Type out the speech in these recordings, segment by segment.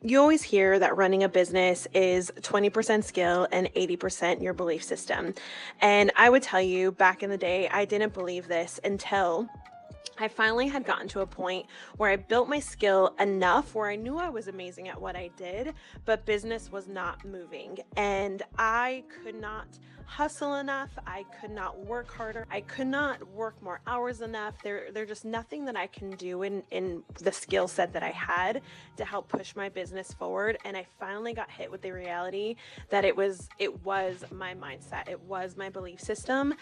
You always hear that running a business is 20% skill and 80% your belief system. And I would tell you back in the day, I didn't believe this until I finally had gotten to a point where I built my skill enough where I knew I was amazing at what I did, but business was not moving. And I could not hustle enough. I could not work harder. I could not work more hours enough. There's just nothing that I can do in the skill set that I had to help push my business forward. And I finally got hit with the reality that it was my mindset. It was my belief system.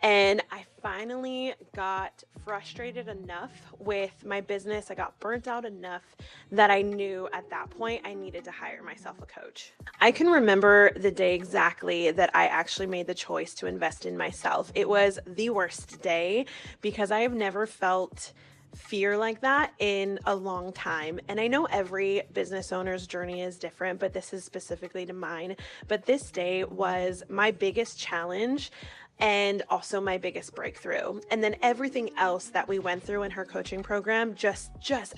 And I finally got frustrated enough with my business. I got burnt out enough that I knew at that point I needed to hire myself a coach. I can remember the day exactly that I actually made the choice to invest in myself. It was the worst day because I have never felt fear like that in a long time. And I know every business owner's journey is different, but this is specifically to mine. But this day was my biggest challenge and also my biggest breakthrough. And then everything else that we went through in her coaching program just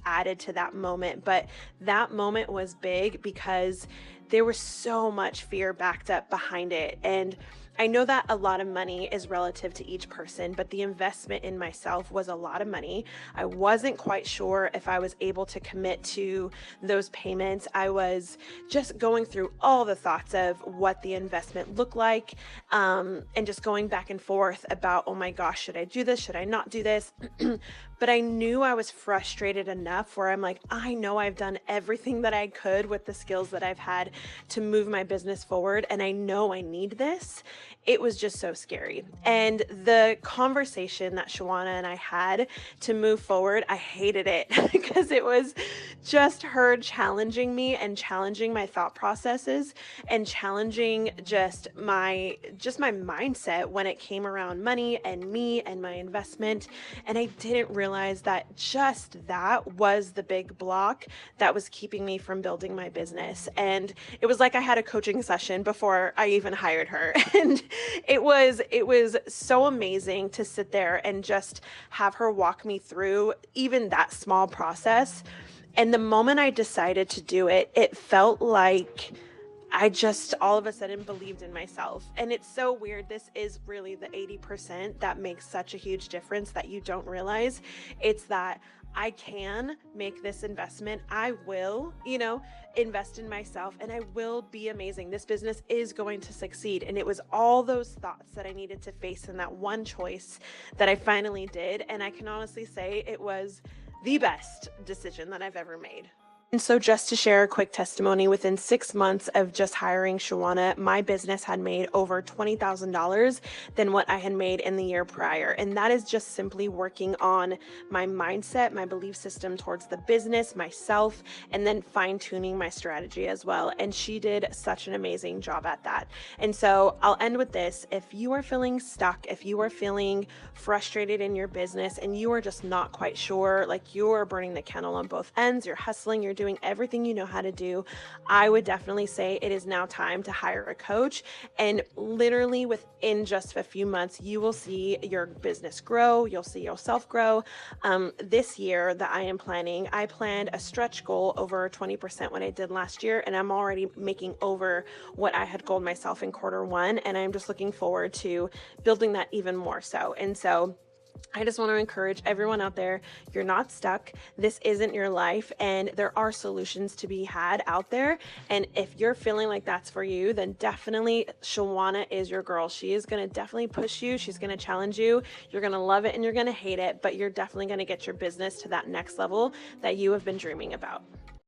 added to that moment. But that moment was big because there was so much fear backed up behind it. And I know that a lot of money is relative to each person, but the investment in myself was a lot of money. I wasn't quite sure if I was able to commit to those payments. I was just going through all the thoughts of what the investment looked like, and just going back and forth about, oh my gosh, should I do this? Should I not do this? But I knew I was frustrated enough where I'm like, I know I've done everything that I could with the skills that I've had to move my business forward, and I know I need this. It was just so scary. And the conversation that Shawana and I had to move forward, I hated it because it was just her challenging me and challenging my thought processes and challenging just my mindset when it came around money and me and my investment. And I didn't realize that just that was the big block that was keeping me from building my business. And it was like I had a coaching session before I even hired her. And it was so amazing to sit there and just have her walk me through even that small process. And the moment I decided to do it, it felt like I just all of a sudden believed in myself. And it's so weird. This is really the 80% that makes such a huge difference that you don't realize. It's that I can make this investment. I will, invest in myself and I will be amazing. This business is going to succeed. And it was all those thoughts that I needed to face in that one choice that I finally did. And I can honestly say it was the best decision that I've ever made. And so, just to share a quick testimony, within 6 months of just hiring Shawana, my business had made over $20,000 than what I had made in the year prior. And that is just simply working on my mindset, my belief system towards the business, myself, and then fine tuning my strategy as well. And she did such an amazing job at that. And so, I'll end with this. If you are feeling stuck, if you are feeling frustrated in your business and you are just not quite sure, like you're burning the candle on both ends, you're hustling, you're doing everything you know how to do, I would definitely say it is now time to hire a coach. And literally within just a few months, you will see your business grow. You'll see yourself grow. This year that I am planning, I planned a stretch goal over 20% what I did last year, and I'm already making over what I had goaled myself in quarter one. And I'm just looking forward to building that even more so. And so I just want to encourage everyone out there, you're not stuck. This isn't your life, and there are solutions to be had out there. And if you're feeling like that's for you, then definitely Shawana is your girl. She is going to definitely push you. She's going to challenge you. You're going to love it and you're going to hate it, but you're definitely going to get your business to that next level that you have been dreaming about.